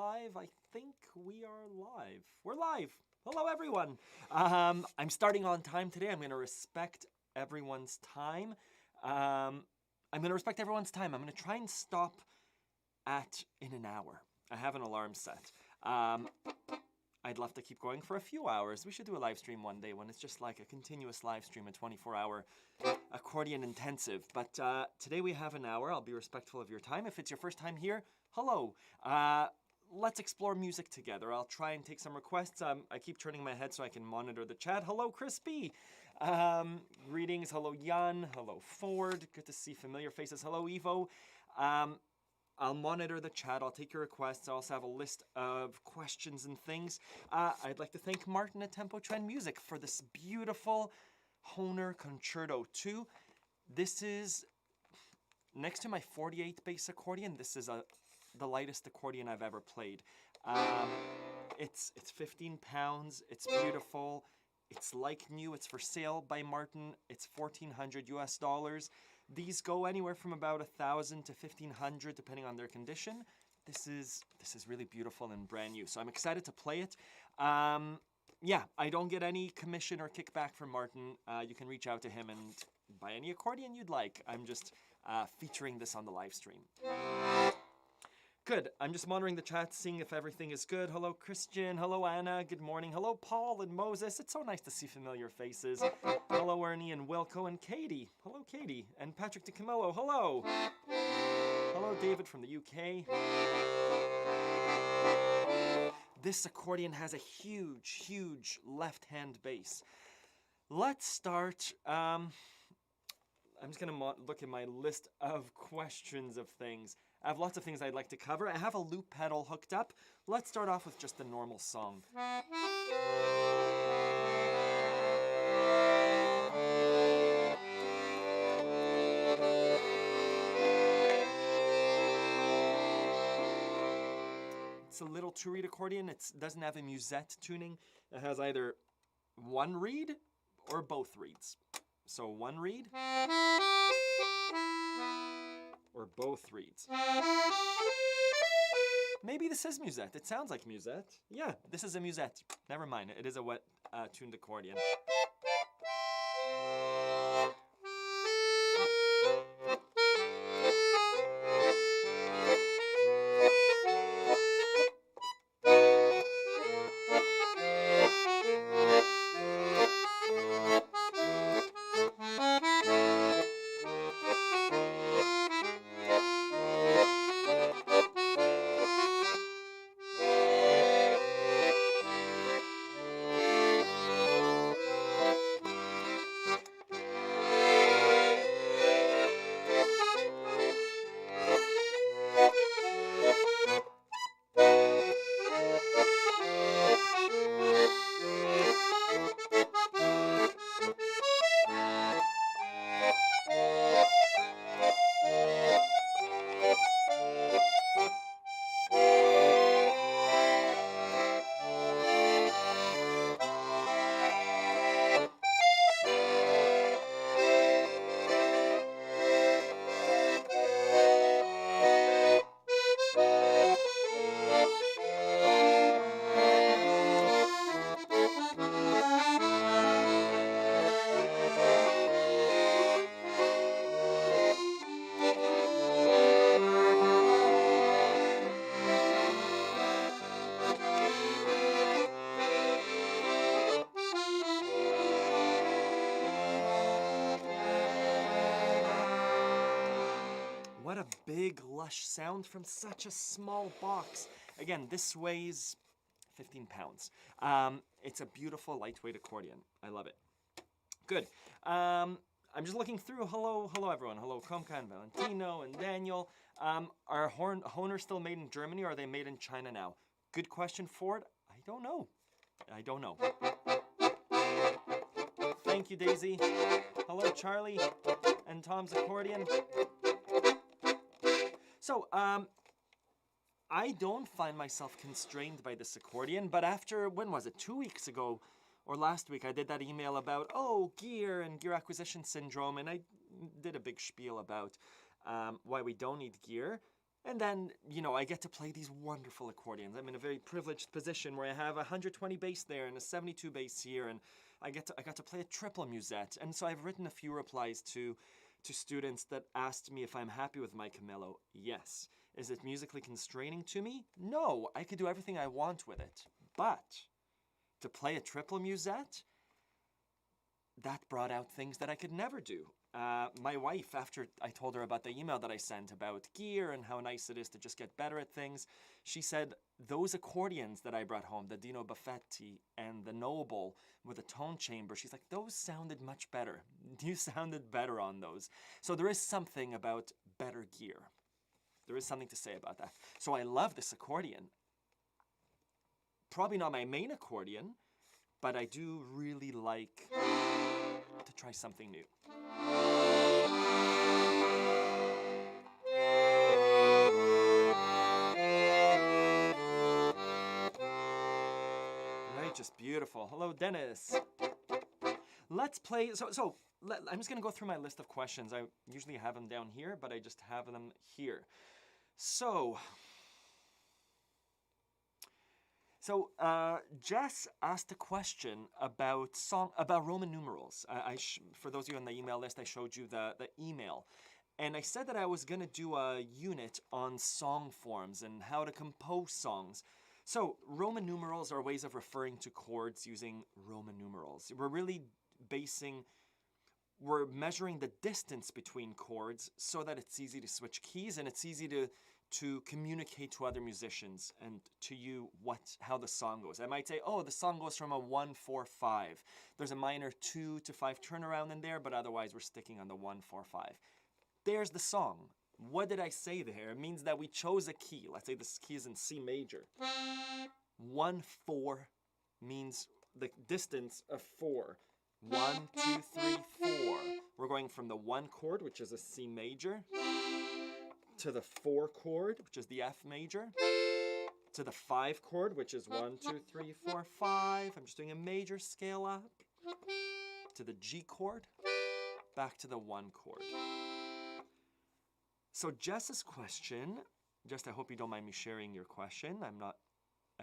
live? I think we are live. We're live. Hello, everyone. I'm starting on time today. I'm going to respect everyone's time. I'm going to try and stop in an hour. I have an alarm set. I'd love to keep going for a few hours. We should do a live stream one day when it's just like a continuous live stream, a 24-hour accordion intensive. But today we have an hour. I'll be respectful of your time. If it's your first time here, hello. Let's explore music together. I'll try and take some requests. I keep turning my head so I can monitor the chat. Hello, Crispy. Greetings. Hello, Jan. Hello, Ford. Good to see familiar faces. Hello, Evo. I'll monitor the chat. I'll take your requests. I also have a list of questions and things. I'd like to thank Martin at Tempo Trend Music for this beautiful Hohner Concerto 2. This is, next to my 48 bass accordion, this is the lightest accordion I've ever played. It's 15 pounds. It's beautiful. It's like new. It's for sale by Martin. It's $1,400 US. These go anywhere from about $1,000 to $1,500 depending on their condition. This is really beautiful and brand new, so I'm excited to play it. Yeah, I don't get any commission or kickback from Martin. You can reach out to him and buy any accordion you'd like. I'm just featuring this on the live stream. Good. I'm just monitoring the chat, seeing if everything is good. Hello, Christian. Hello, Anna. Good morning. Hello, Paul and Moses. It's so nice to see familiar faces. Hello, Ernie and Wilco and Katie. Hello, Katie. And Patrick DeCamillo. Hello. Hello, David from the UK. This accordion has a huge, huge left-hand bass. Let's start. I'm just going to look at my list of questions of things. I have lots of things I'd like to cover. I have a loop pedal hooked up. Let's start off with just the normal song. It's a little two-reed accordion. It doesn't have a musette tuning. It has either one reed or both reeds. So one reed or both reeds. Maybe this is musette. It sounds like musette. Yeah, this is a musette. Never mind. It is a wet tuned accordion. What a big, lush sound from such a small box. Again, this weighs 15 pounds. It's a beautiful, lightweight accordion. I love it. Good. I'm just looking through. Hello, everyone. Hello, Komka and Valentino and Daniel. Are Hohner still made in Germany or are they made in China now? Good question, Ford. I don't know. Thank you, Daisy. Hello, Charlie and Tom's accordion. So, I don't find myself constrained by this accordion, but after, when was it, 2 weeks ago, or last week, I did that email about, gear and gear acquisition syndrome, and I did a big spiel about why we don't need gear. And then, I get to play these wonderful accordions. I'm in a very privileged position where I have 120 bass there and a 72 bass here, and I got to play a triple musette. And so I've written a few replies to students that asked me if I'm happy with my Camillo. Yes. Is it musically constraining to me? No, I could do everything I want with it. But to play a triple musette, that brought out things that I could never do. My wife, after I told her about the email that I sent about gear and how nice it is to just get better at things, she said, those accordions that I brought home, the Dino Buffetti and the Noble with a tone chamber, she's like, those sounded much better. You sounded better on those. So there is something about better gear. There is something to say about that. So I love this accordion. Probably not my main accordion, but I do really like to try something new. Right, just beautiful. Hello, Dennis. Let's play. I'm just going to go through my list of questions. I usually have them down here, but I just have them here. So Jess asked a question about Roman numerals. For those of you on the email list, I showed you the email. And I said that I was going to do a unit on song forms and how to compose songs. So Roman numerals are ways of referring to chords using Roman numerals. We're measuring the distance between chords so that it's easy to switch keys and it's easy to communicate to other musicians and to you how the song goes. I might say, oh, the song goes from a 1-4-5. There's a minor 2 to 5 turnaround in there, but otherwise we're sticking on the 1-4-5. There's the song. What did I say there? It means that we chose a key. Let's say this key is in C major. 1-4 means the distance of 4. 1, 2, 3, 4. We're going from the 1 chord, which is a C major, to the 4 chord, which is the F major, to the 5 chord, which is 1, 2, 3, 4, 5. I'm just doing a major scale up, to the G chord, back to the 1 chord. So Jess's question, I hope you don't mind me sharing your question. I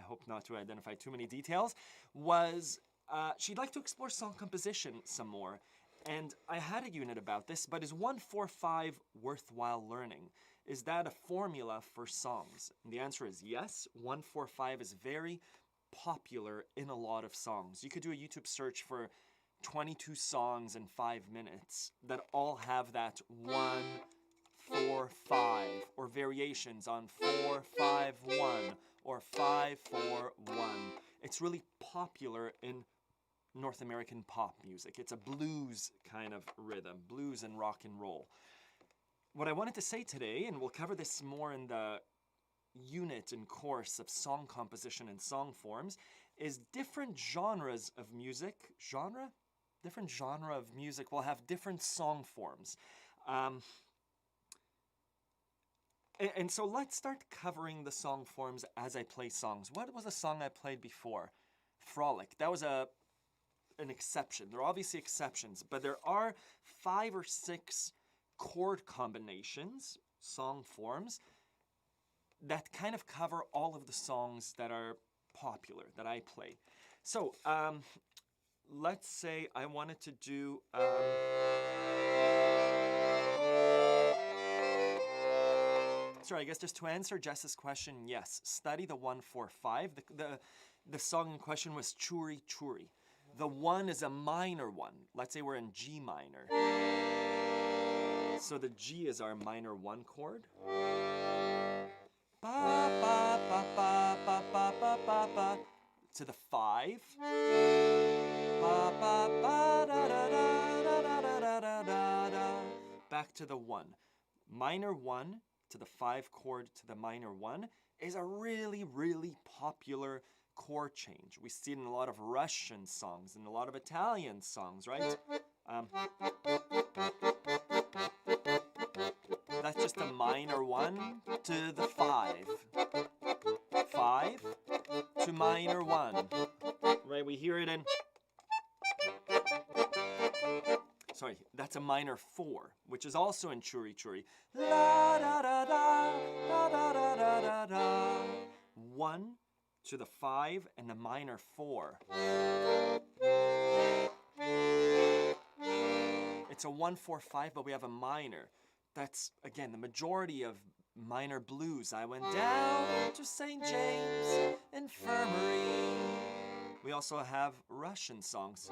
hope not to identify too many details, was she'd like to explore song composition some more. And I had a unit about this, but is 1-4-5 worthwhile learning? Is that a formula for songs? And the answer is yes. 1-4-5 is very popular in a lot of songs. You could do a YouTube search for 22 songs in 5 minutes that all have that 1-4-5 or variations on 4-5-1 or 5-4-1. It's really popular in North American pop music. It's a blues kind of rhythm, blues and rock and roll. What I wanted to say today, and we'll cover this more in the unit and course of song composition and song forms, is different genres of music. Different genre of music will have different song forms. And so let's start covering the song forms as I play songs. What was a song I played before? Frolic. That was an exception. There are obviously exceptions, but there are 5 or 6 chord combinations, song forms, that kind of cover all of the songs that are popular, that I play. So, let's say I wanted to do... Sorry, I guess just to answer Jess's question, yes, study the 1-4-5. The song in question was Churi Churi. The 1 is a minor 1. Let's say we're in G minor. So the G is our minor 1 chord. Ba, ba, ba, ba, ba, ba, ba, ba, ba. To the 5. Ba, ba, ba, da, da, da, da, da, da, da, da, da. Back to the 1. Minor 1 to the 5 chord to the minor 1 is a really, really popular chord change. We see it in a lot of Russian songs and a lot of Italian songs, right? That's just a minor 1 to the 5. 5 to minor 1. Right, we hear it in... sorry, that's a minor 4, which is also in churi churi. La da da da, da da da da da da. 1 to the 5 and the minor 4. It's a 1-4-5, but we have a minor. That's, again, the majority of minor blues. I went down to St. James Infirmary. We also have Russian songs.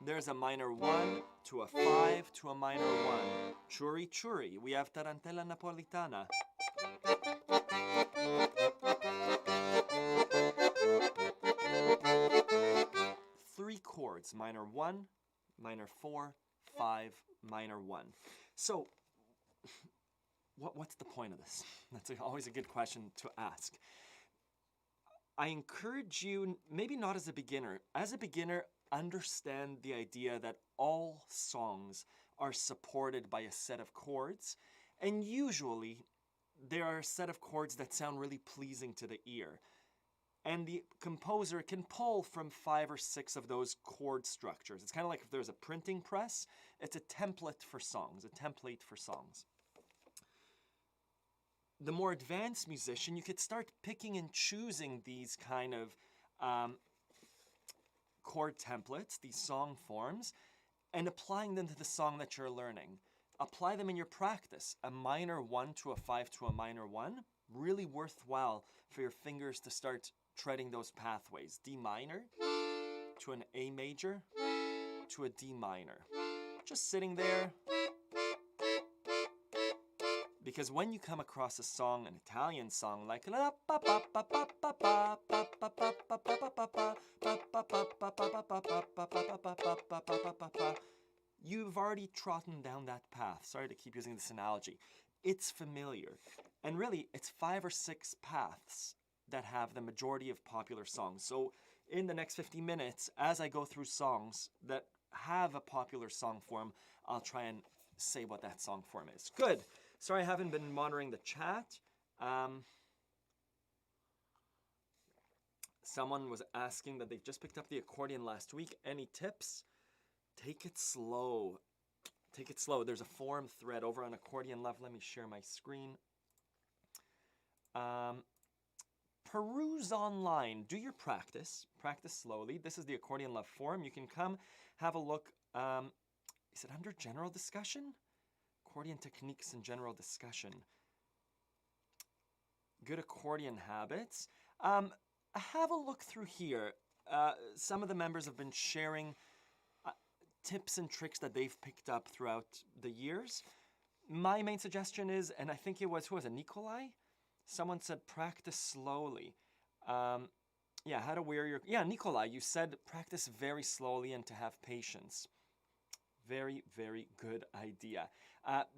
There's a minor 1 to a 5 to a minor 1. Churi churi. We have Tarantella Napolitana. Three chords, minor 1, minor 4, 5, minor 1. So, what's the point of this? That's always a good question to ask. I encourage you, maybe not as a beginner. As a beginner, understand the idea that all songs are supported by a set of chords, and usually there are a set of chords that sound really pleasing to the ear. And the composer can pull from 5 or 6 of those chord structures. It's kind of like if there's a printing press, it's a template for songs, a template for songs. The more advanced musician, you could start picking and choosing these kind of chord templates, these song forms, and applying them to the song that you're learning. Apply them in your practice. A minor 1 to a 5 to a minor 1, really worthwhile for your fingers to start treading those pathways. D minor to an A major to a D minor. Just sitting there. Because when you come across a song, an Italian song like you've already trodden down that path. Sorry to keep using this analogy. It's familiar. And really, it's 5 or 6 paths that have the majority of popular songs. So in the next 50 minutes, as I go through songs that have a popular song form, I'll try and say what that song form is. Good. Sorry I haven't been monitoring the chat. Someone was asking that they've just picked up the accordion last week. Any tips? Take it slow. Take it slow. There's a forum thread over on Accordion Love. Let me share my screen. Peruse online. Do your practice. Practice slowly. This is the Accordion Love forum. You can come have a look. Is it under general discussion? Accordion techniques and general discussion. Good accordion habits. Have a look through here. Some of the members have been sharing tips and tricks that they've picked up throughout the years. My main suggestion is, and I think it was, who was it, Nikolai? Someone said practice slowly. Yeah, how to wear your... Yeah, Nikolai, you said practice very slowly and to have patience. Very, very good idea.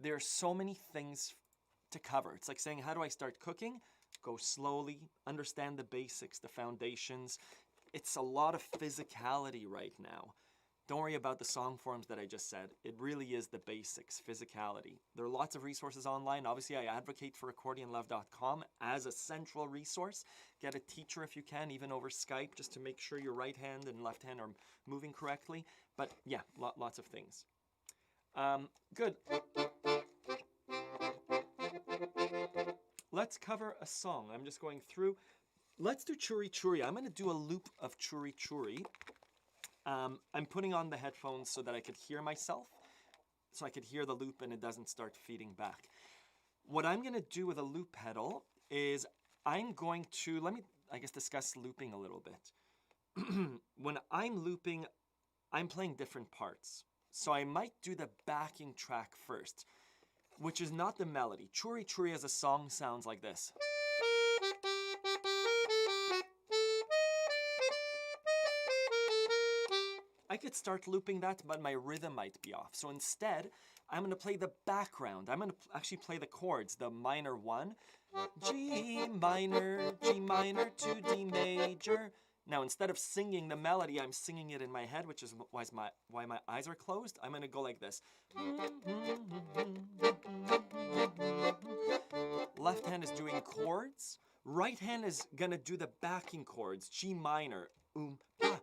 There are so many things to cover. It's like saying, how do I start cooking? Go slowly, understand the basics, the foundations. It's a lot of physicality right now. Don't worry about the song forms that I just said. It really is the basics, physicality. There are lots of resources online. Obviously, I advocate for accordionlove.com as a central resource. Get a teacher if you can, even over Skype, just to make sure your right hand and left hand are moving correctly. But yeah, lots of things. Good. Let's cover a song. I'm just going through. Let's do Churi Churi. I'm going to do a loop of Churi Churi. I'm putting on the headphones so that I could hear myself, so I could hear the loop and it doesn't start feeding back. What I'm going to do with a loop pedal is I'm going to, let me, I guess, discuss looping a little bit. When I'm looping, I'm playing different parts. So I might do the backing track first, which is not the melody. Churi Churi as a song sounds like this. I could start looping that, but my rhythm might be off. So instead, I'm going to play the background. I'm going to actually play the chords, the minor 1, G minor to D major. Now, instead of singing the melody, I'm singing it in my head, which is why my eyes are closed. I'm going to go like this. Left hand is doing chords. Right hand is gonna do the backing chords, G minor. Pa, pa,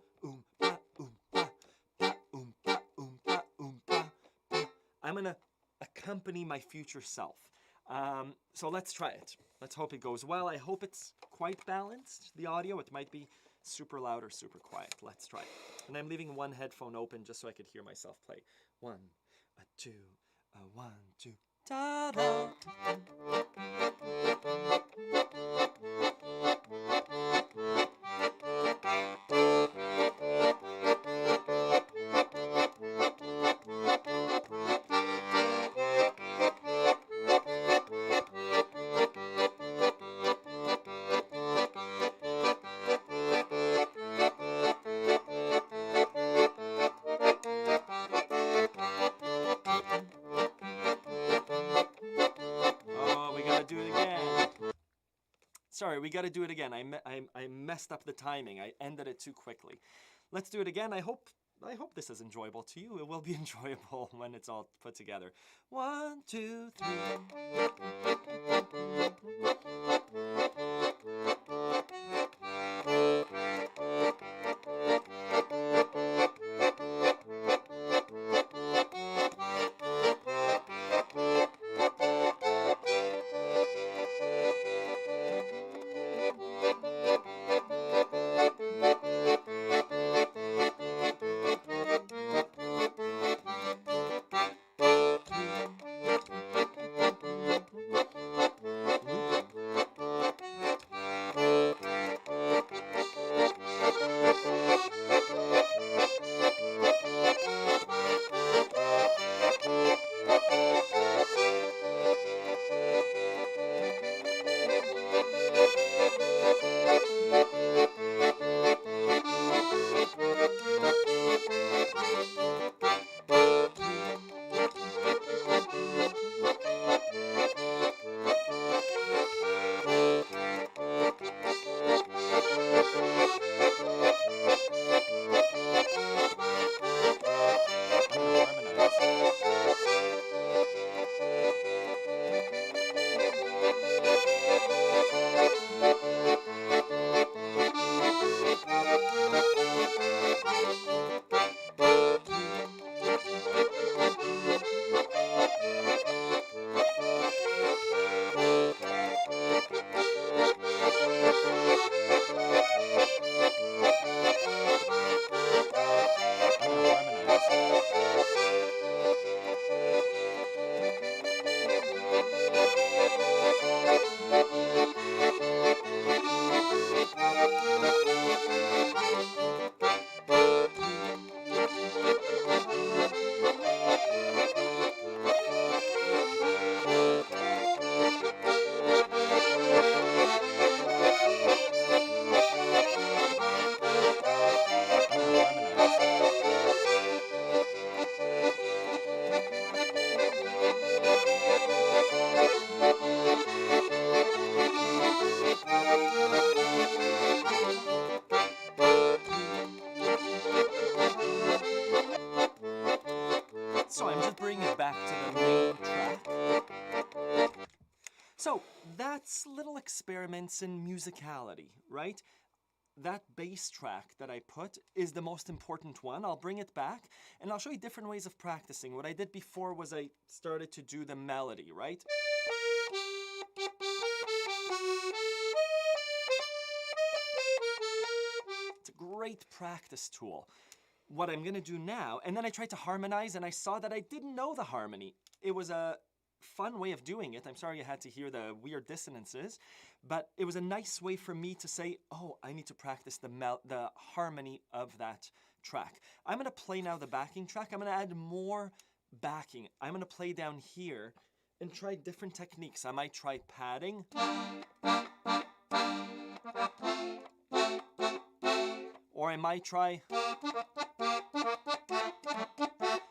pa, pa, pa, pa, pa. I'm gonna accompany my future self. So let's try it. Let's hope it goes well. I hope it's quite balanced, the audio. It might be super loud or super quiet. Let's try it. And I'm leaving one headphone open just so I could hear myself play. 1, 2, 1, 2. Ta-da! Sorry, we got to do it again. I messed up the timing. I ended it too quickly. Let's do it again. I hope this is enjoyable to you. It will be enjoyable when it's all put together. 1, 2, 3. So I'm just bringing it back to the main track. So that's little experiments in musicality, right? That bass track that I put is the most important one. I'll bring it back and I'll show you different ways of practicing. What I did before was I started to do the melody, right? It's a great practice tool. What I'm gonna do now, and then I tried to harmonize and I saw that I didn't know the harmony. It was a fun way of doing it. I'm sorry you had to hear the weird dissonances, but it was a nice way for me to say, oh, I need to practice the harmony of that track. I'm gonna play now the backing track. I'm gonna add more backing. I'm gonna play down here and try different techniques. I might try padding. Or I might try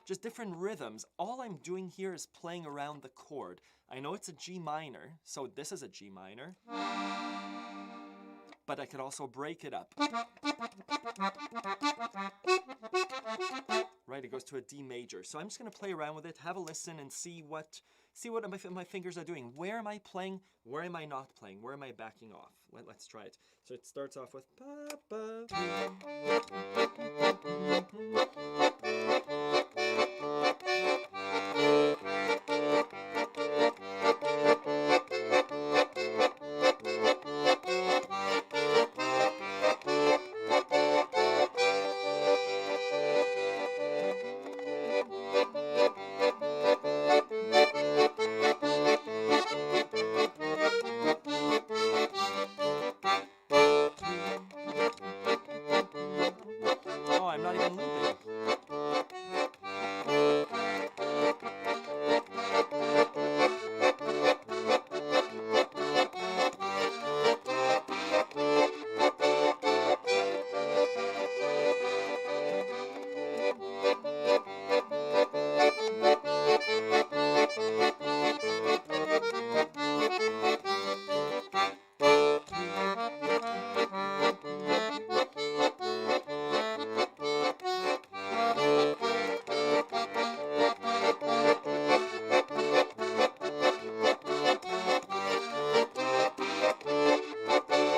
just different rhythms. All I'm doing here is playing around the chord. I know it's a G minor, so this is a G minor. But I could also break it up. Right, it goes to a D major. So I'm just gonna play around with it, have a listen and see what see what my fingers are doing. Where am I playing? Where am I not playing? Where am I backing off? Let's try it. So it starts off with Papa. Oh, I'm not even looping.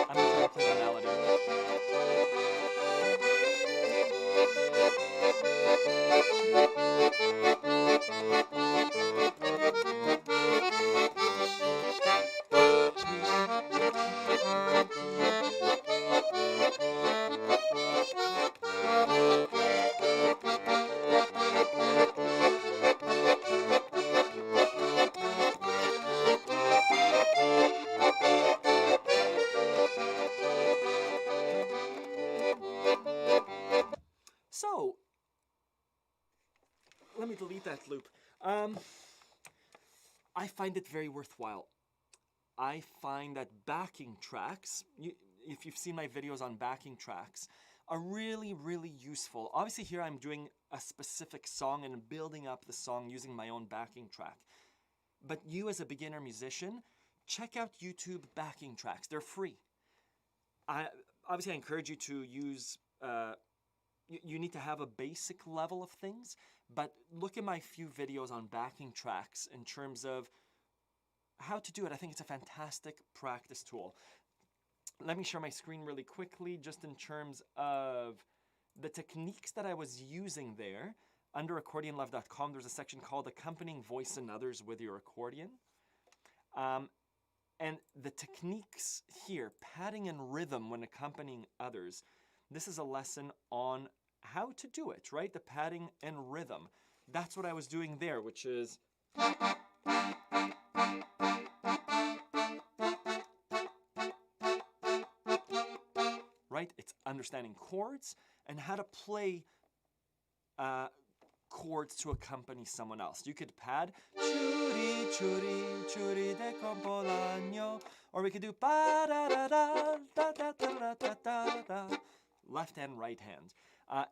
I'm gonna try to play the melody. So, let me delete that loop. I find it very worthwhile. I find that backing tracks, if you've seen my videos on backing tracks, are really, really useful. Obviously here I'm doing a specific song and building up the song using my own backing track. But you as a beginner musician, check out YouTube backing tracks. They're free. Obviously I encourage you to use, you need to have a basic level of things, but look at my few videos on backing tracks in terms of how to do it. I think it's a fantastic practice tool. Let me share my screen really quickly, just in terms of the techniques that I was using there. Under accordionlove.com, there's a section called Accompanying Voice and Others with Your Accordion. And the techniques here, padding and rhythm when accompanying others, this is a lesson on how to do it, right? The padding and rhythm. That's what I was doing there, which is... right? It's understanding chords and how to play chords to accompany someone else. You could pad churi churi churi de compolano, or we could do ba da da da da da da da da da. Left hand, right hand.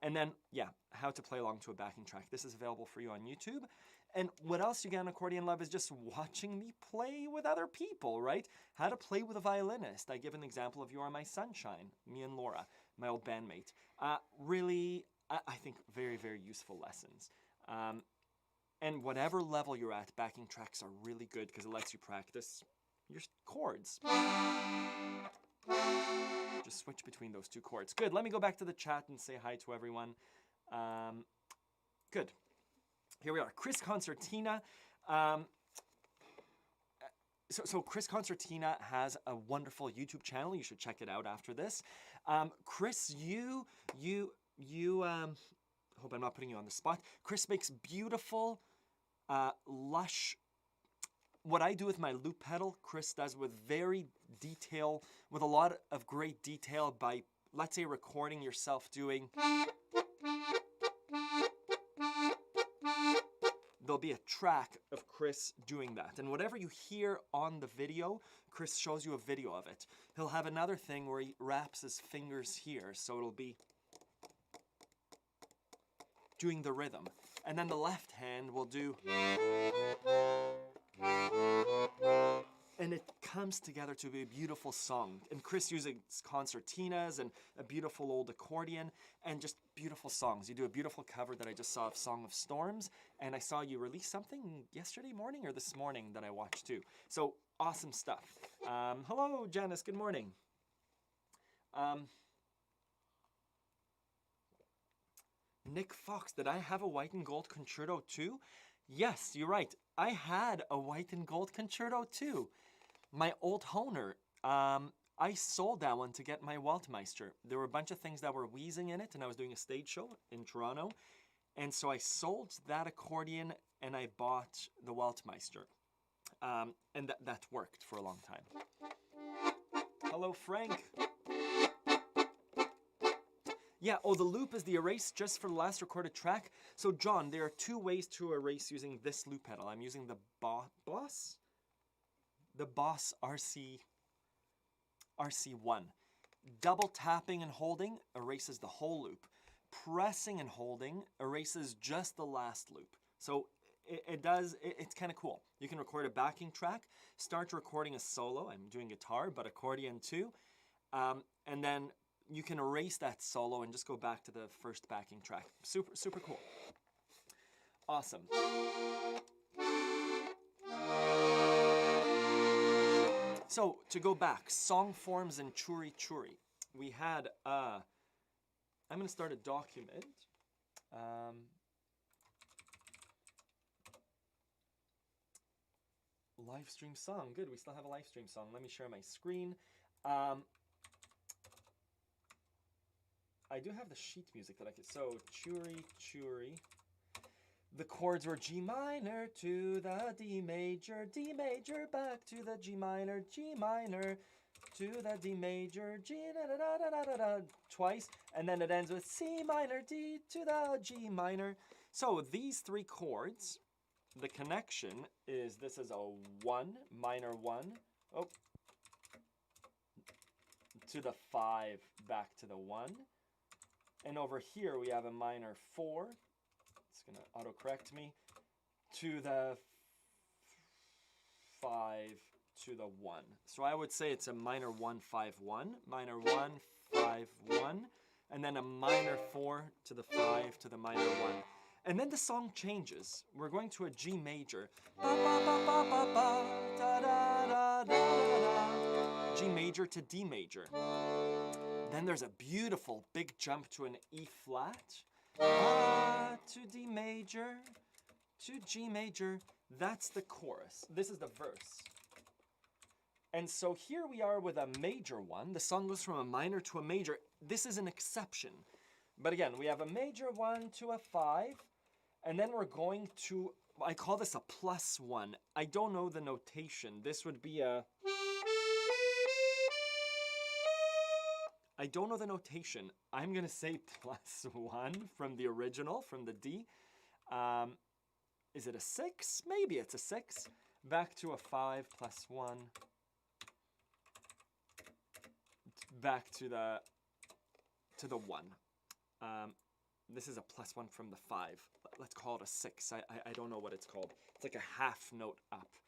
And then, yeah, how to play along to a backing track. This is available for you on YouTube. And what else you get on Accordion Love is just watching me play with other people, right? How to play with a violinist. I give an example of You Are My Sunshine, me and Laura, my old bandmate. Really, I think very, very useful lessons. And whatever level you're at, backing tracks are really good because it lets you practice your chords. Just switch between those two chords. Good, let me go back to the chat and say hi to everyone. Good. Here we are, Chris Concertina. So Chris Concertina has a wonderful YouTube channel. You should check it out after this. Chris, hope I'm not putting you on the spot. Chris makes beautiful, lush, what I do with my loop pedal, Chris does with with a lot of great detail by, let's say, recording yourself doing. There'll be a track of Chris doing that. And whatever you hear on the video, Chris shows you a video of it. He'll have another thing where he wraps his fingers here, so it'll be doing the rhythm. And then the left hand will do. And it comes together to be a beautiful song. And Chris uses concertinas and a beautiful old accordion and just beautiful songs. You do a beautiful cover that I just saw of Song of Storms, and I saw you release something yesterday morning or this morning that I watched too. So awesome stuff. Hello, Janice. Good morning. Nick Fox, did I have a white and gold concerto too? Yes, you're right. I had a white and gold concerto too. My old Hohner, I sold that one to get my Weltmeister. There were a bunch of things that were wheezing in it, and I was doing a stage show in Toronto. And so I sold that accordion and I bought the Weltmeister. And that worked for a long time. Hello, Frank. Yeah, oh, the loop is the erase just for the last recorded track. So, John, there are two ways to erase using this loop pedal. I'm using the Boss RC1. Double tapping and holding erases the whole loop. Pressing and holding erases just the last loop. So it's kind of cool. You can record a backing track, start recording a solo. I'm doing guitar, but accordion too. And then you can erase that solo and just go back to the first backing track. Super, super cool. Awesome. So to go back, song forms and churi churi. We had, I'm going to start a document. Live stream song. Good, we still have a live stream song. Let me share my screen. I do have the sheet music that I could. So, churi, churi. The chords were G minor to the D major, back to the G minor, to the D major, G da da da da da da, twice, and then it ends with C minor, D to the G minor. So these three chords, the connection is this is a 1, minor 1, oh, to the 5, back to the 1. And over here we have a minor 4, it's going to auto-correct me, to the 5 to the 1. So I would say it's a minor 1, 5, 1, minor 1, 5, 1, and then a minor 4 to the 5 to the minor 1. And then the song changes. We're going to a G major. G major to D major. Then there's a beautiful big jump to an E flat. To D major, to G major. That's the chorus. This is the verse. And so here we are with a major one. The song goes from a minor to a major. This is an exception. But again, we have a major 1 to a 5. And then we're going to, I call this a +1. I don't know the notation. This would be a... I don't know the notation. I'm going to say +1 from the original, from the D. Is it a 6? Maybe it's a 6. Back to a 5 +1. Back to the 1. This is a +1 from the 5. Let's call it a 6. I don't know what it's called. It's like a half note up.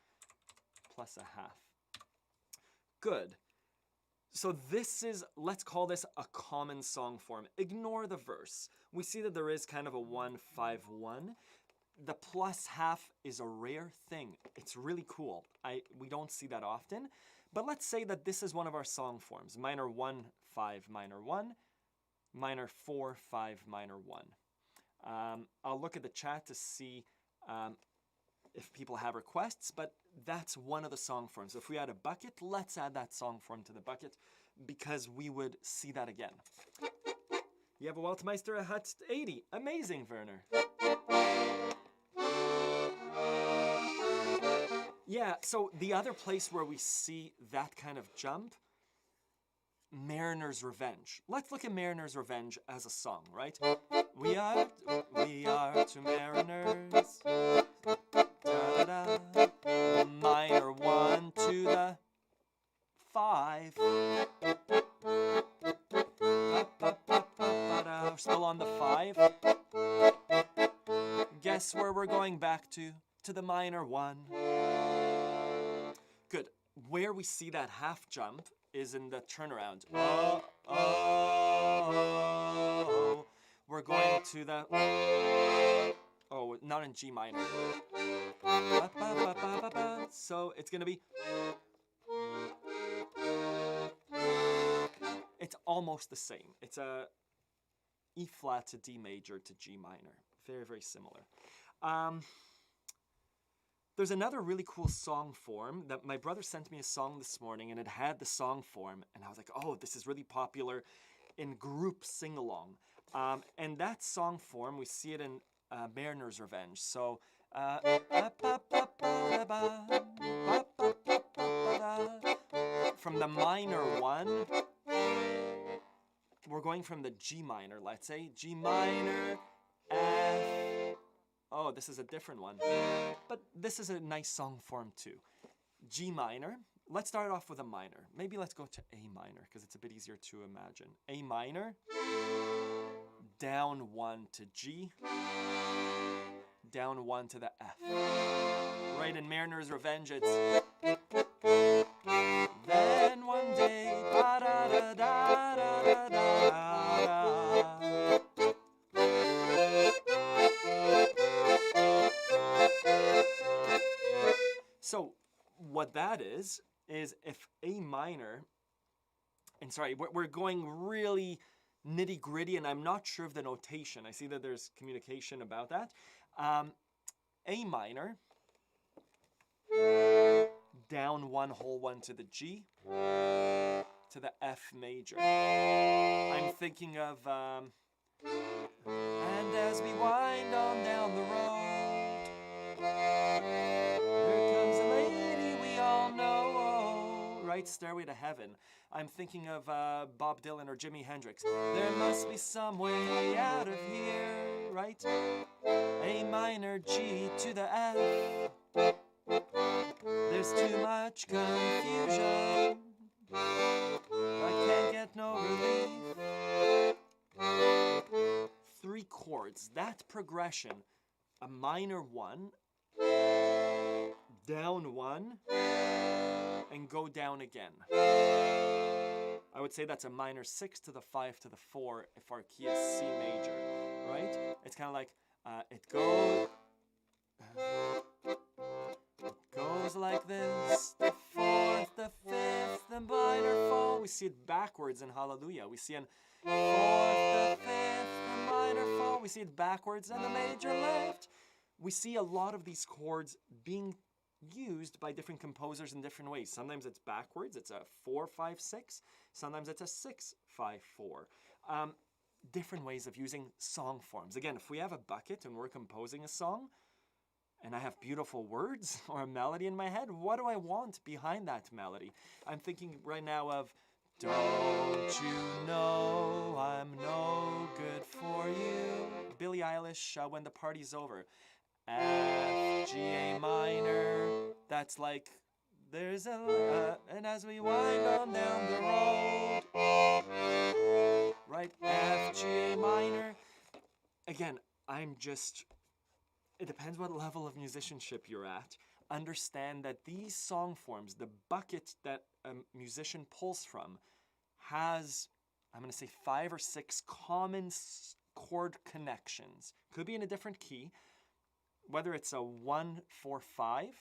Plus a half. Good. So this is, let's call this a common song form. Ignore the verse. We see that there is kind of a 1, 5, 1. The plus half is a rare thing. It's really cool. We don't see that often. But let's say that this is one of our song forms. Minor 1, 5, minor 1. Minor 4, 5, minor 1. I'll look at the chat to see if people have requests, but that's one of the song forms. So if we had a bucket, let's add that song form to the bucket because we would see that again. You have a Weltmeister, a Hut 80. Amazing, Werner. Yeah, so the other place where we see that kind of jump, Mariner's Revenge. Let's look at Mariner's Revenge as a song, right? We are two mariners. Da-da-da. Minor 1 to the 5. We're still on the 5. Guess where we're going back to? To the minor 1. Good. where we see that half jump is in the turnaround. Oh, oh, we're going to the, oh, not in G minor. Ba, ba, ba, ba, ba, ba. So it's gonna be, it's almost the same. It's a E flat to D major to G minor. Very, very similar. There's another really cool song form that my brother sent me a song this morning, and it had the song form, and I was like, oh, this is really popular in group sing-along. And that song form, we see it in Mariner's Revenge. So, from the minor one, we're going from the G minor, let's say, G minor, F. Oh, this is a different one. But this is a nice song form too. G minor. Let's start off with a minor. Maybe let's go to A minor because it's a bit easier to imagine. A minor, down 1 to G, down 1 to the F. Right, in Mariner's Revenge, it's then one day, da da da da da da da. So what that is if A minor, and sorry, we're going really nitty gritty, and I'm not sure of the notation. I see that there's communication about that. A minor, down 1 whole 1 to the G, to the F major. I'm thinking of, and as we wind on down the road, here comes a lady we all know, right? Stairway to Heaven. I'm thinking of Bob Dylan or Jimi Hendrix. There must be some way out of here, right? A minor G to the F. There's too much confusion. I can't get no relief. 3 chords. That progression. A minor 1, down 1, and go down again. I would say that's a minor 6 to the 5 to the 4 if our key is C major, right? It's kind of like it goes like this, the 4th, the 5th, the minor fall. We see it backwards in Hallelujah. We see an 4th, the 5th, the minor fall. We see it backwards and the major left. We see a lot of these chords being used by different composers in different ways. Sometimes it's backwards, it's a 4-5-6. Sometimes it's a 6-5-4. Different ways of using song forms. Again, if we have a bucket and we're composing a song, and I have beautiful words or a melody in my head, what do I want behind that melody? I'm thinking right now of, don't you know I'm no good for you? Billie Eilish, When the Party's Over. F, G, A minor. That's like, there's a, and as we wind on down the road. Right, F, G, A minor. Again, it depends what level of musicianship you're at. Understand that these song forms, the bucket that a musician pulls from, has, I'm going to say 5 or 6 common chord connections. Could be in a different key, whether it's a 1-4-5,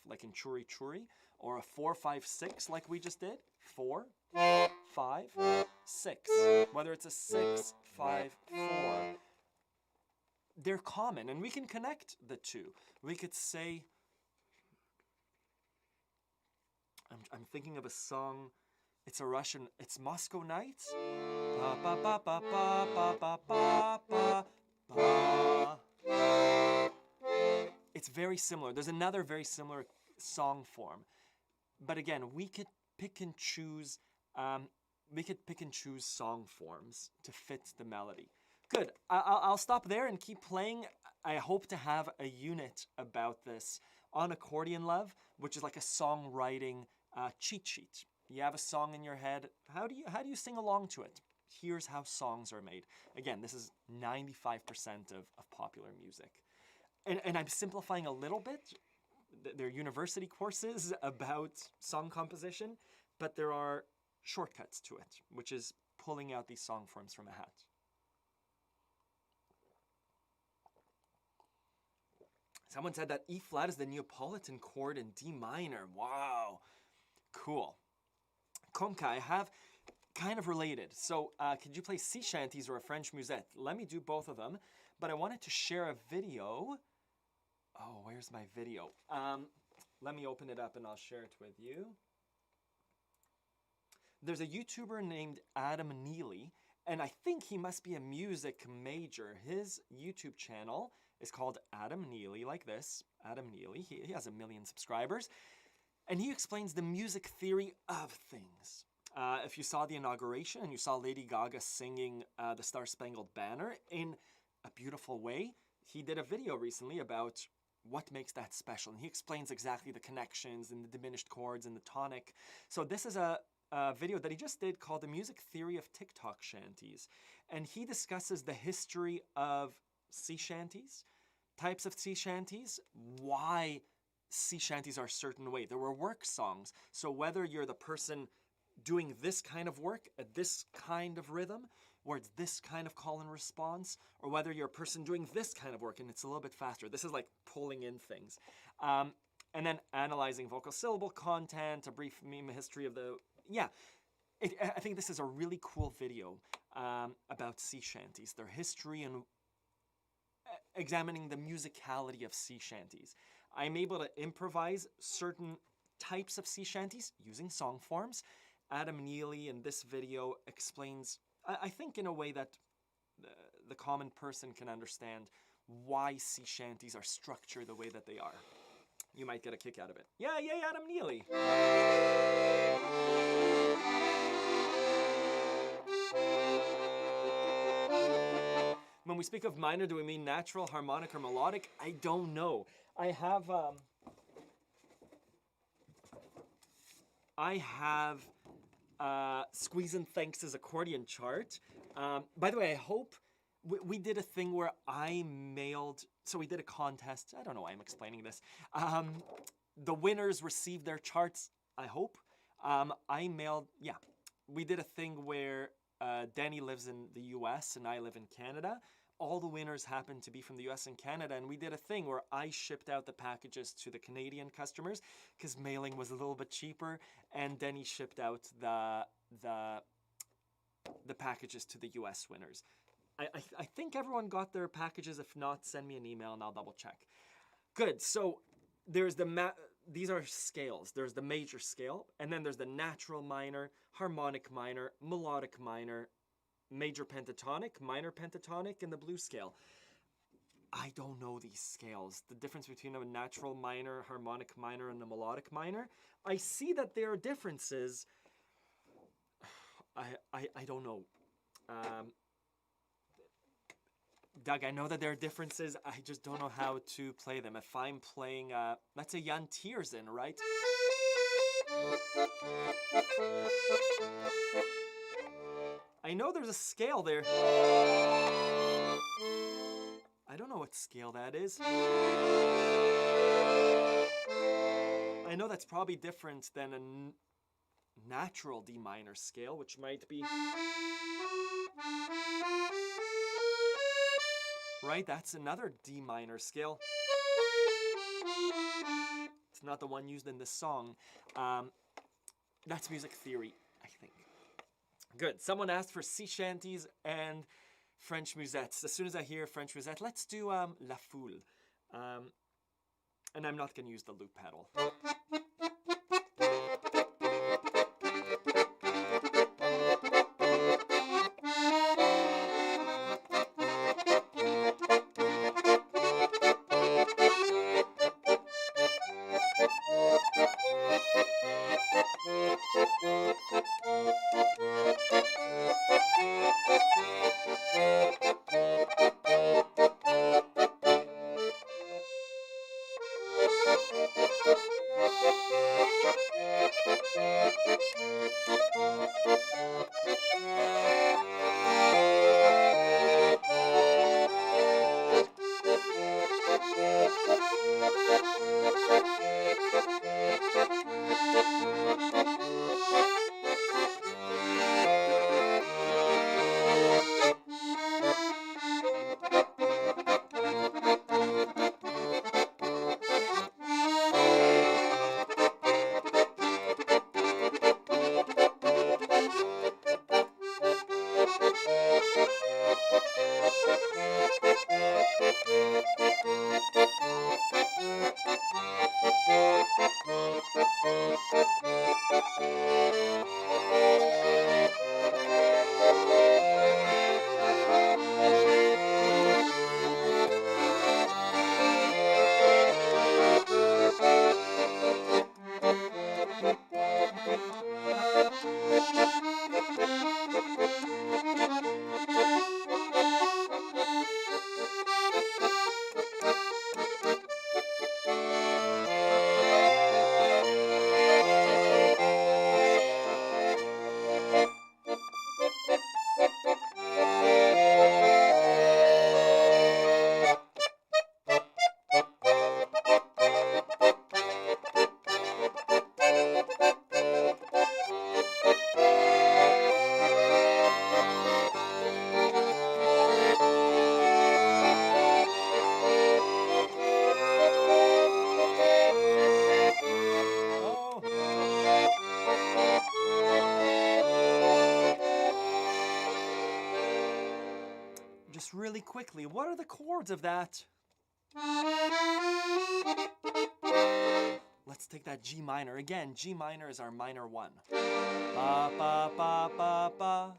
like in Churi Churi, or a 4-5-6, like we just did. 4, 5, 6. Whether it's a 6, 5, 4. They're common, and we can connect the two. We could say, I'm thinking of a song, it's a Russian, it's Moscow Nights. Ba, ba, ba, ba, ba, ba, ba, ba, ba, ba. It's very similar. There's another very similar song form. But again, we could pick and choose song forms to fit the melody. Good. I'll stop there and keep playing. I hope to have a unit about this on Accordion Love, which is like a songwriting cheat sheet. You have a song in your head. How do you sing along to it? Here's how songs are made. Again, this is 95% of popular music. And I'm simplifying a little bit. they're university courses about song composition, but there are shortcuts to it, which is pulling out these song forms from a hat. Someone said that E flat is the Neapolitan chord in D minor. Wow, cool. Komka, I have kind of related. So could you play sea shanties or a French musette? Let me do both of them, but I wanted to share a video. Oh, where's my video? Let me open it up and I'll share it with you. There's a YouTuber named Adam Neely, and I think he must be a music major. His YouTube channel is called Adam Neely, like this. Adam Neely, he has 1 million subscribers, and he explains the music theory of things. If you saw the inauguration and you saw Lady Gaga singing the Star Spangled Banner in a beautiful way, he did a video recently about what makes that special, and he explains exactly the connections and the diminished chords and the tonic. So this is a video that he just did called The Music Theory of TikTok Shanties, and he discusses the history of sea shanties, types of sea shanties, why sea shanties are a certain way. There were work songs, so whether you're the person doing this kind of work at this kind of rhythm, where it's this kind of call and response, or whether you're a person doing this kind of work and it's a little bit faster. This is like pulling in things. And then analyzing vocal syllable content, a brief meme history of the, yeah. I think this is a really cool video about sea shanties, their history, and examining the musicality of sea shanties. I'm able to improvise certain types of sea shanties using song forms. Adam Neely in this video explains, I think in a way that the common person can understand why sea shanties are structured the way that they are. You might get a kick out of it. Yeah, Adam Neely. When we speak of minor, do we mean natural, harmonic, or melodic? I don't know. I have Squeeze and Thanks' accordion chart. By the way, I hope we did a thing where I mailed, so we did a contest. I don't know why I'm explaining this. The winners received their charts, I hope. I mailed, yeah. We did a thing where Danny lives in the US and I live in Canada. All the winners happened to be from the US and Canada, and we did a thing where I shipped out the packages to the Canadian customers because mailing was a little bit cheaper, and Denny shipped out the packages to the US winners. I think everyone got their packages. If not, send me an email and I'll double check. Good, so there's these are scales. There's the major scale, and then there's the natural minor, harmonic minor, melodic minor, major pentatonic, minor pentatonic, and the blues scale. I don't know these scales. The difference between a natural minor, harmonic minor, and a melodic minor. I see that there are differences. I don't know. Doug, I know that there are differences. I just don't know how to play them. If I'm playing, let's say Jan Tiersen, right? I know there's a scale there. I don't know what scale that is. I know that's probably different than a natural D minor scale, which might be... Right, that's another D minor scale. It's not the one used in this song. That's music theory, I think. Good. Someone asked for sea shanties and French musettes. As soon as I hear French musette, let's do La Foule. And I'm not going to use the loop pedal. Just really quickly, what are the chords of that? Let's take that G minor. Again, G minor is our minor 1. Ba, ba, ba, ba, ba.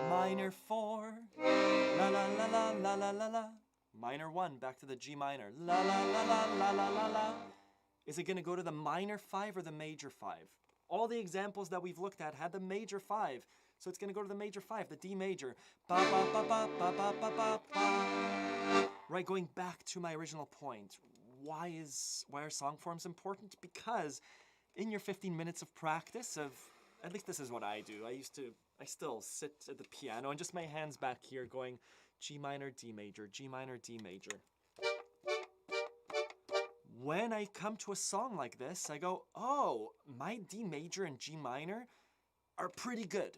Minor 4. La, la, la, la, la, la, la, la. Minor 1, back to the G minor. La, la, la, la, la, la, la, la. Is it going to go to the minor 5 or the major 5? All the examples that we've looked at had the major 5. So it's going to go to the major 5, the D major. Ba, ba, ba, ba, ba, ba, ba, ba, ba. Right, going back to my original point. Why are song forms important? Because in your 15 minutes of practice at least this is what I do. I still sit at the piano and just my hands back here going G minor, D major, G minor, D major. When I come to a song like this, I go, oh, my D major and G minor are pretty good.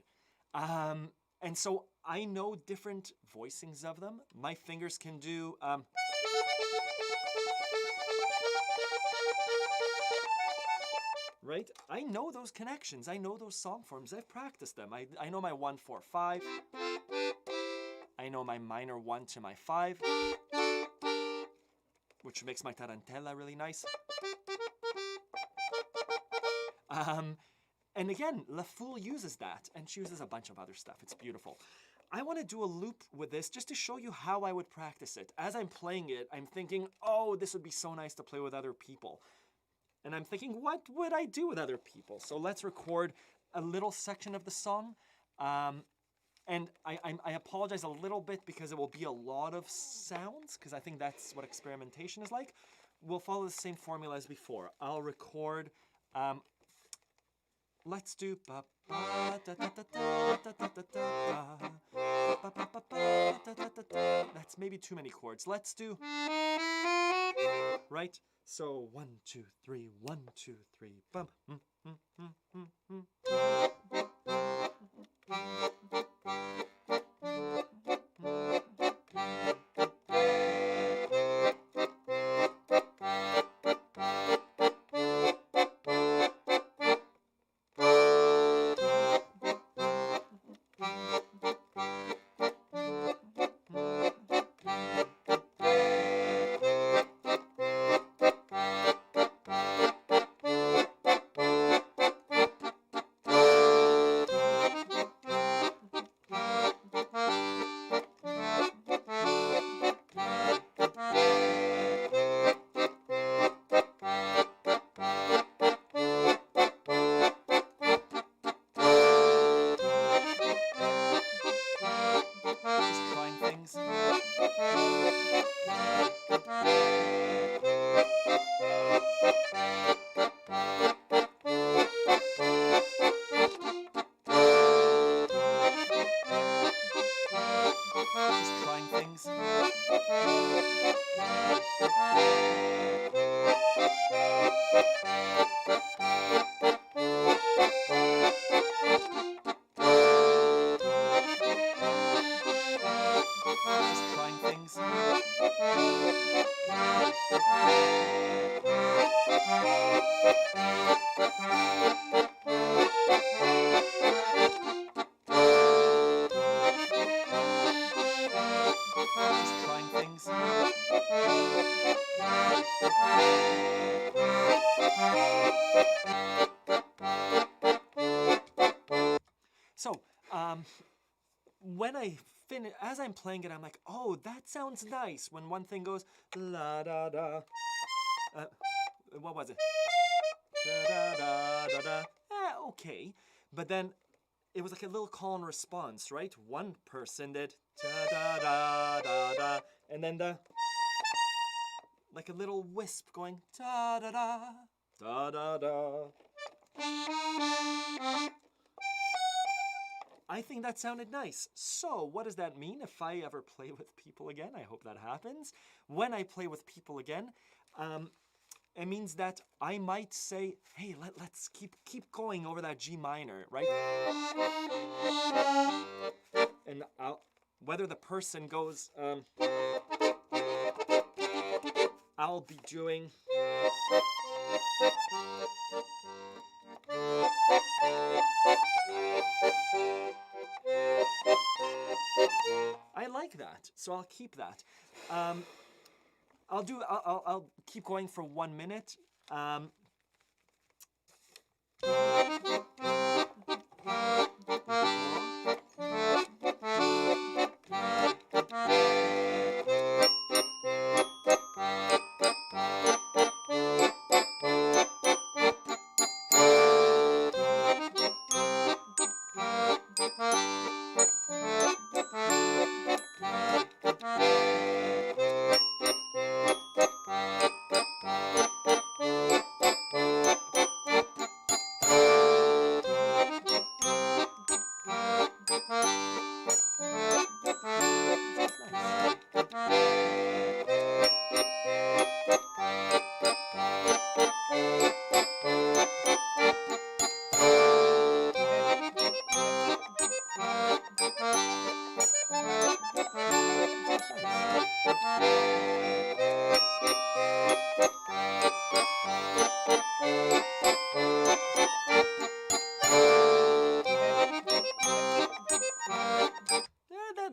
And so I know different voicings of them. My fingers can do... right? I know those connections. I know those song forms. I've practiced them. I know my 1, 4, 5. I know my minor 1 to my 5, which makes my tarantella really nice. And again, La Foule uses that, and she uses a bunch of other stuff. It's beautiful. I want to do a loop with this just to show you how I would practice it. As I'm playing it, I'm thinking, oh, this would be so nice to play with other people. And I'm thinking, what would I do with other people? So let's record a little section of the song. And I apologize a little bit because it will be a lot of sounds, because I think that's what experimentation is like. We'll follow the same formula as before. I'll record... let's do ba ba da da da da da da da da ba ba ba ba da da da da. That's maybe too many chords. Let's do right. So 1, 2, 3, 1, 2, 3, bum. Just trying things. Just trying things. So, when I finish, as I'm playing it, I'm like, oh, that sounds nice. When one thing goes, la da da, what was it? Da da da da da. Okay. But then it was like a little call and response, right? One person did da da da da da, and then like a little wisp going da da da da da da. I think that sounded nice. So what does that mean if I ever play with people again? I hope that happens. When I play with people again, it means that I might say, hey, let's keep going over that G minor, right? And whether the person goes, I'll be doing... I like that, so I'll keep that. I'll keep going for 1 minute.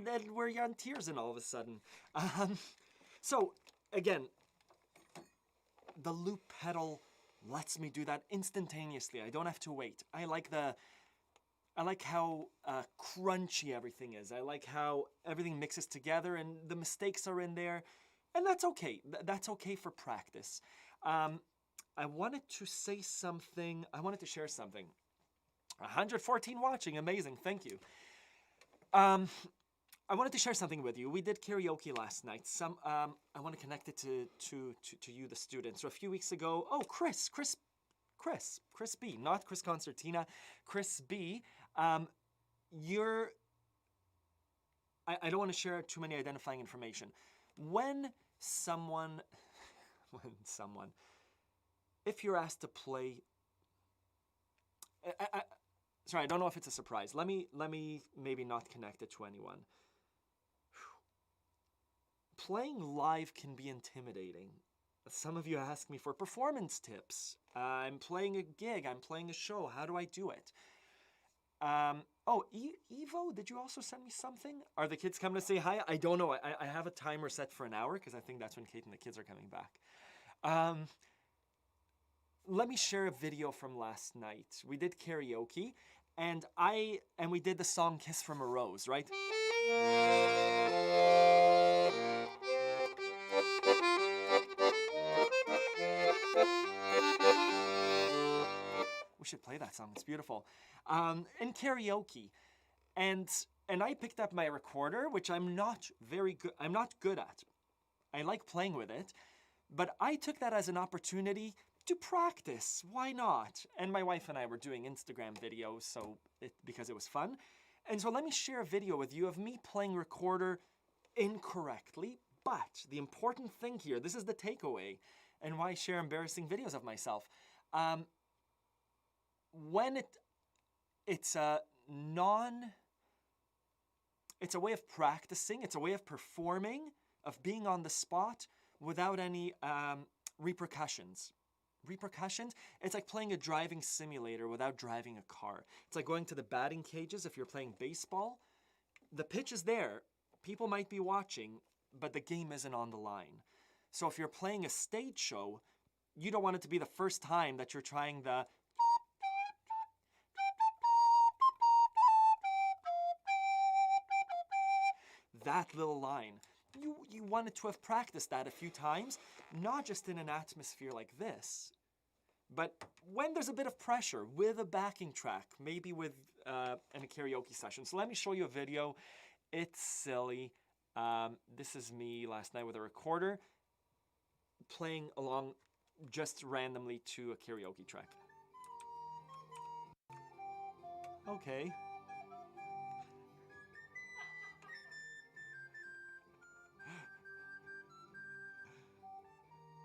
Then we're on tears and all of a sudden. So again, the loop pedal lets me do that instantaneously. I don't have to wait. I like how crunchy everything is. I like how everything mixes together and the mistakes are in there. And that's okay. That's okay for practice. I wanted to say something. I wanted to share something. 114 watching. Amazing. Thank you. I wanted to share something with you. We did karaoke last night. I want to connect it to you, the students. So a few weeks ago, Chris B, not Chris Concertina, Chris B. I don't want to share too many identifying information. If you're asked to play, sorry, I don't know if it's a surprise. Let me maybe not connect it to anyone. Playing live can be intimidating. Some of you ask me for performance tips. I'm playing a gig, I'm playing a show. How do I do it? Evo, did you also send me something? Are the kids coming to say hi? I don't know. I have a timer set for an hour because I think that's when Kate and the kids are coming back. Let me share a video from last night. We did karaoke, and we did the song Kiss from a Rose, right? We should play that song. It's beautiful. In karaoke, and I picked up my recorder, which I'm not good at. I like playing with it, but I took that as an opportunity to practice. Why not? And my wife and I were doing Instagram videos, because it was fun. And so let me share a video with you of me playing recorder incorrectly. But the important thing here, this is the takeaway, and why I share embarrassing videos of myself. Um, when it's a it's a way of practicing, it's a way of performing, of being on the spot without any repercussions. Repercussions? It's like playing a driving simulator without driving a car. It's like going to the batting cages if you're playing baseball. The pitch is there. People might be watching, but the game isn't on the line. So if you're playing a stage show, you don't want it to be the first time that you're trying that little line. You wanted to have practiced that a few times, not just in an atmosphere like this, but when there's a bit of pressure with a backing track, maybe with in a karaoke session. So let me show you a video. It's silly. This is me last night with a recorder playing along just randomly to a karaoke track. Okay.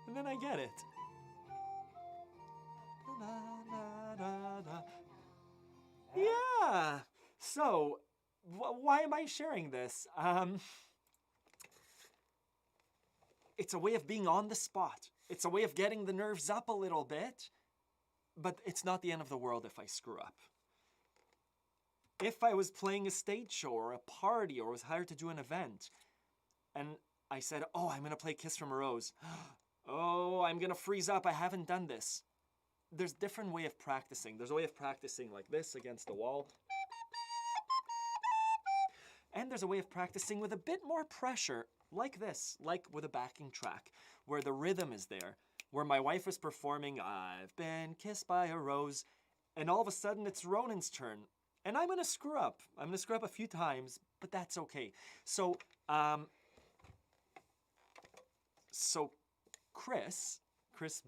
And then I get it. Yeah. So, why am I sharing this? It's a way of being on the spot. It's a way of getting the nerves up a little bit, but it's not the end of the world if I screw up. If I was playing a stage show or a party or was hired to do an event, and I said, oh, I'm going to play Kiss from a Rose. Oh, I'm going to freeze up. I haven't done this. There's a different way of practicing. There's a way of practicing like this against the wall. And there's a way of practicing with a bit more pressure, like this, like with a backing track, where the rhythm is there, where my wife is performing, I've been kissed by a rose, and all of a sudden it's Ronan's turn. And I'm going to screw up. I'm going to screw up a few times, but that's okay. So Chris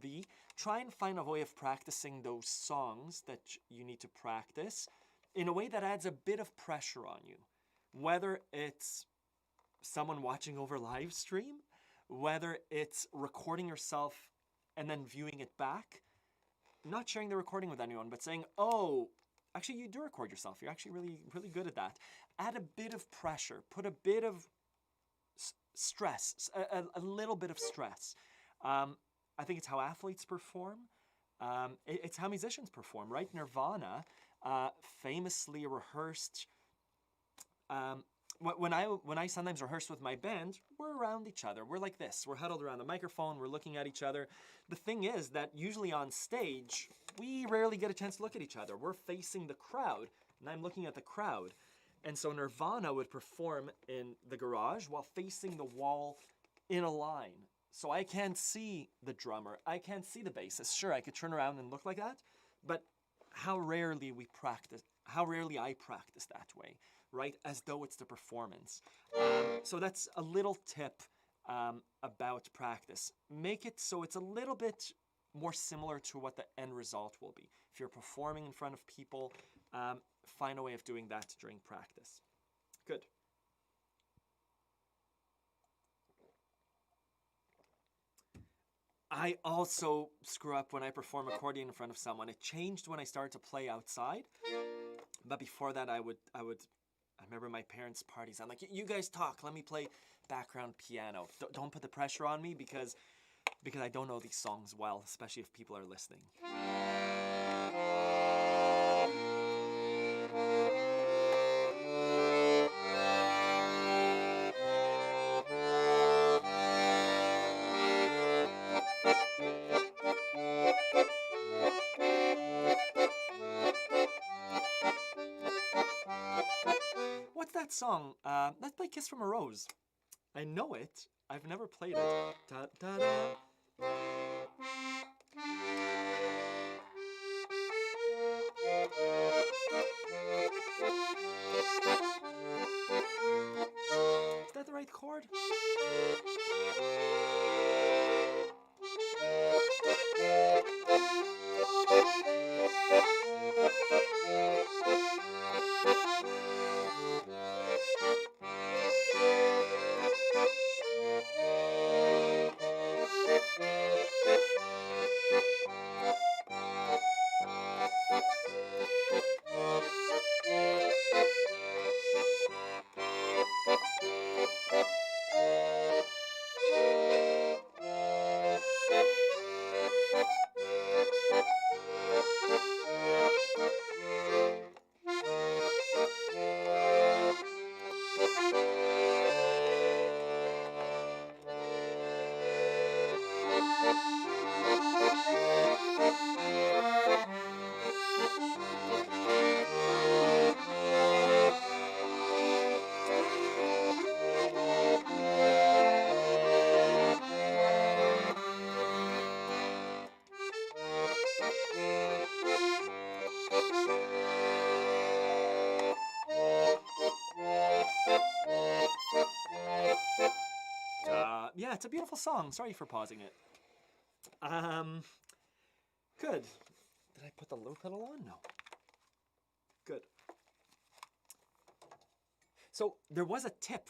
B, try and find a way of practicing those songs that you need to practice in a way that adds a bit of pressure on you. Whether it's someone watching over live stream, whether it's recording yourself and then viewing it back, not sharing the recording with anyone, but saying, oh, actually you do record yourself. You're actually really, really good at that. Add a bit of pressure, put a bit of stress, a little bit of stress. I think it's how athletes perform. It's how musicians perform, right? Nirvana famously rehearsed. When I sometimes rehearse with my band, we're around each other. We're like this. We're huddled around the microphone. We're looking at each other. The thing is that usually on stage, we rarely get a chance to look at each other. We're facing the crowd, and I'm looking at the crowd. And so Nirvana would perform in the garage while facing the wall in a line. So I can't see the drummer. I can't see the bassist. Sure, I could turn around and look like that, but how rarely I practice that way, right? As though it's the performance. So that's a little tip about practice. Make it so it's a little bit more similar to what the end result will be. If you're performing in front of people, find a way of doing that during practice. Good. I also screw up when I perform accordion in front of someone. It changed when I started to play outside. But before that, I remember my parents' parties. I'm like, you guys talk. Let me play background piano. Don't put the pressure on me because I don't know these songs well, especially if people are listening. What's that song? Let's play Kiss from a Rose. I know it. I've never played it. Da, da, da. Is that the right chord? Yeah, it's a beautiful song. Sorry for pausing it. Good. Did I put the low pedal on? No. Good. So there was a tip.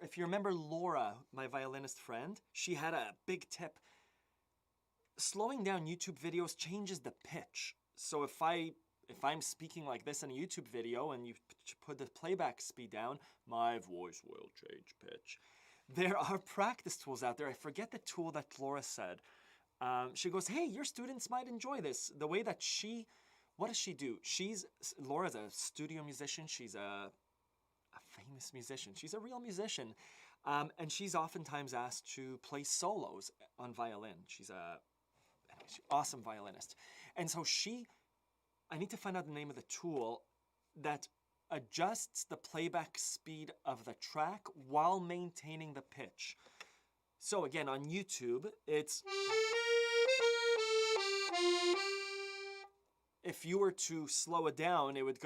If you remember Laura, my violinist friend, she had a big tip. Slowing down YouTube videos changes the pitch. So if I'm speaking like this in a YouTube video and you put the playback speed down, my voice will change pitch. There are practice tools out there. I forget the tool that Laura said. She goes, hey, your students might enjoy this. The way that what does she do? Laura's a studio musician. She's a famous musician. She's a real musician. And she's oftentimes asked to play solos on violin. She's an awesome violinist. And so I need to find out the name of the tool that adjusts the playback speed of the track while maintaining the pitch. So again, on YouTube, if you were to slow it down, it would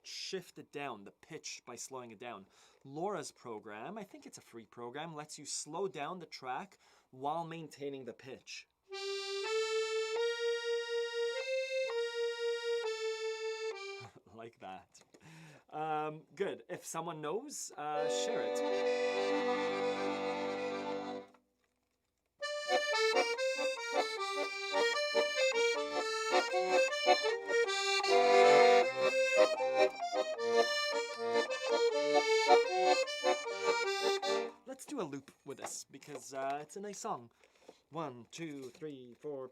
shift it down, the pitch, by slowing it down. Laura's program, I think it's a free program, lets you slow down the track while maintaining the pitch. Like that. Good. If someone knows, share it. Let's do a loop with this because it's a nice song. 1, 2, 3, 4.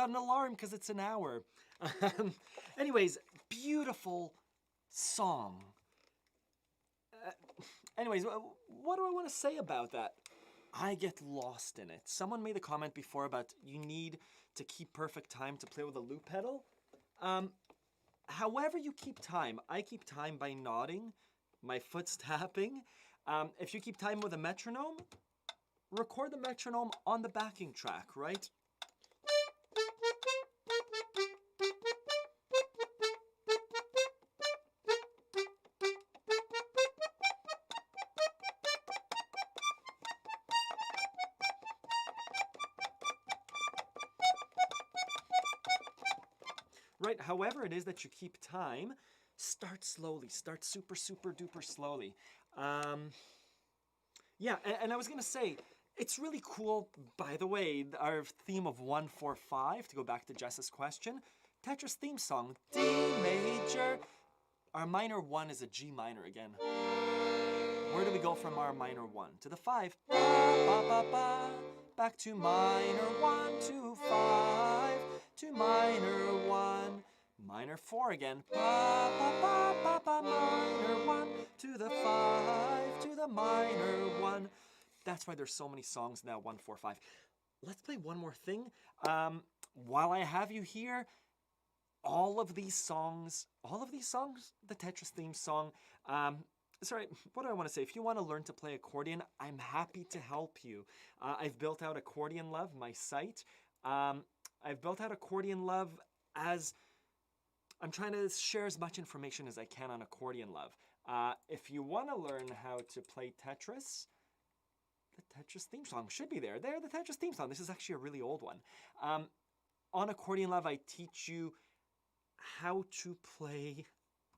got an alarm because it's an hour. Anyways, beautiful song. Anyways, what do I want to say about that? I get lost in it. Someone made a comment before about you need to keep perfect time to play with a loop pedal. However you keep time, I keep time by nodding, my foot's tapping. If you keep time with a metronome, record the metronome on the backing track, right? Right, however it is that you keep time, start slowly, start super, super duper slowly. Yeah, and I was gonna say, it's really cool, by the way, our theme of 1-4-5, to go back to Jess's question, Tetris theme song, D major. Our minor 1 is a G minor again. Where do we go from our minor 1 to the 5? Ba, ba, ba, ba. Back to minor 1 to 5 to minor 1. Minor 4 again. Ba, ba, ba, ba, ba, minor 1 to the 5 to the minor 1. That's why there's so many songs now, 1-4-5. Let's play one more thing. While I have you here, all of these songs, the Tetris theme song, sorry, what do I want to say? If you want to learn to play accordion, I'm happy to help you. I've built out Accordion Love, my site. I've built out Accordion Love as I'm trying to share as much information as I can on Accordion Love. If you want to learn how to play Tetris, the Tetris theme song should be there. There, the Tetris theme song. This is actually a really old one. On Accordion Love, I teach you how to play.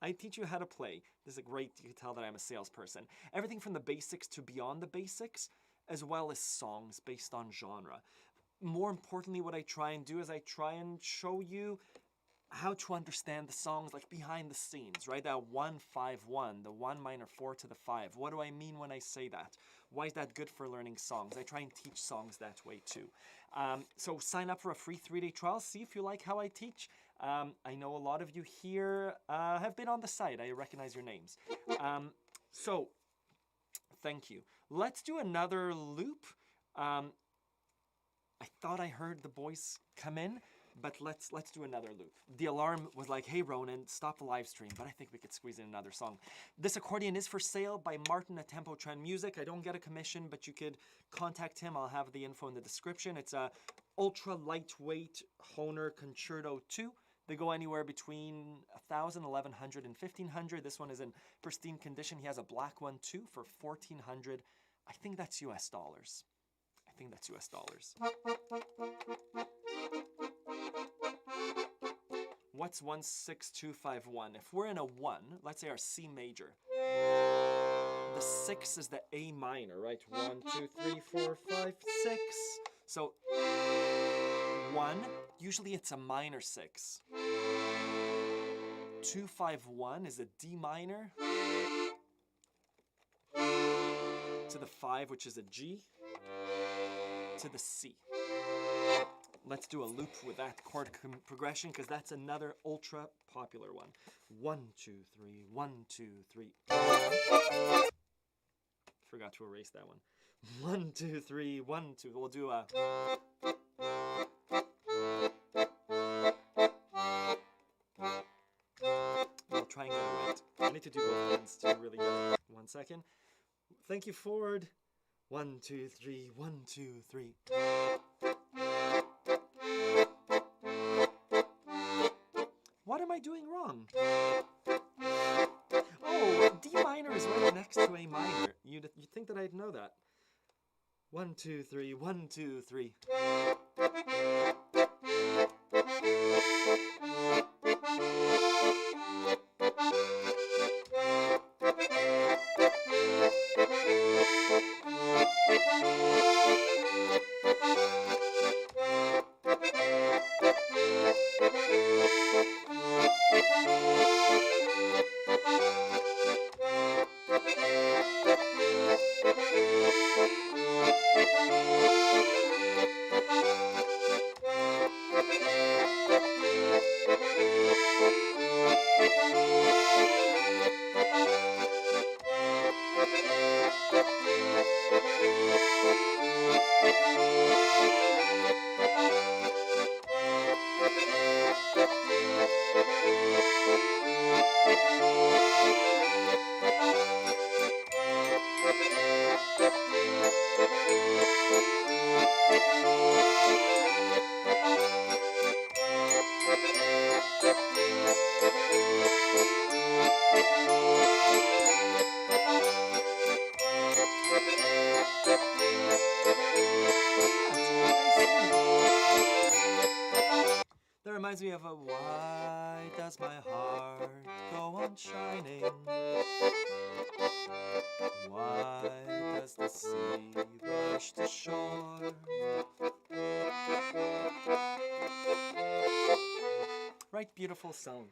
I teach you how to play. This is great. You can tell that I'm a salesperson. Everything from the basics to beyond the basics, as well as songs based on genre. More importantly, what I try and do is I try and show you how to understand the songs, like behind the scenes, right? That 1-5-1, the 1 minor 4 to the 5. What do I mean when I say that? Why is that good for learning songs? I try and teach songs that way too. So sign up for a free 3-day trial. See if you like how I teach. I know a lot of you here have been on the site. I recognize your names. So thank you. Let's do another loop. I thought I heard the boys come in, but let's do another loop. The alarm was like, hey Ronan, stop the live stream, but I think we could squeeze in another song. This accordion is for sale by Martin at Tempo Trend Music. I don't get a commission, but you could contact him. I'll have the info in the description. It's a ultra lightweight Hohner Concerto 2. They go anywhere between 1,000, 1,100, and 1,500. This one is in pristine condition. He has a black one too for 1,400. I think that's US dollars. What's 1-6-2-5-1? If we're in a 1, let's say our C major. The 6 is the A minor, right? 1, 2, 3, 4, 5, 6. So 1, usually it's a minor 6. 2-5-1 is a D minor to the 5, which is a G, to the C. Let's do a loop with that chord progression because that's another ultra popular one. 1, 2, 3, 1, 2, 3. Forgot to erase that one. 1, 2, 3, 1, 2. We'll do a. We'll try and get it right. I need to do both hands to really get it. 1 second. Thank you, Ford. 1, 2, 3, 1, 2, 3. What am I doing wrong? Oh, D minor is right next to A minor. You'd think that I'd know that. 1, 2, 3, 1, 2, 3. That reminds me of a why does my heart go on shining? Why does the sea rush to shore? Right, beautiful song.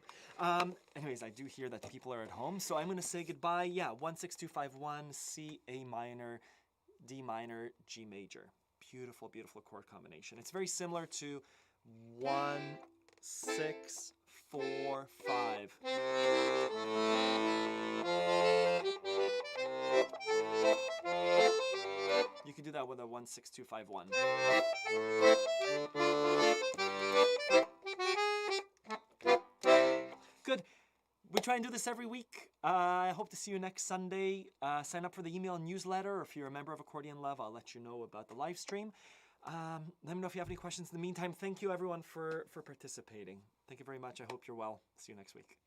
Anyways, I do hear that people are at home, so I'm going to say goodbye. Yeah, 16251, C, A minor, D minor, G major. Beautiful, beautiful chord combination. It's very similar to 1, 6, 4, 5. You can do that with a 16251. Good. We try and do this every week. I hope to see you next Sunday. Sign up for the email newsletter, or if you're a member of Accordion Love, I'll let you know about the live stream. Let me know if you have any questions in the meantime. Thank you, everyone, for participating. Thank you very much. I hope you're well. See you next week.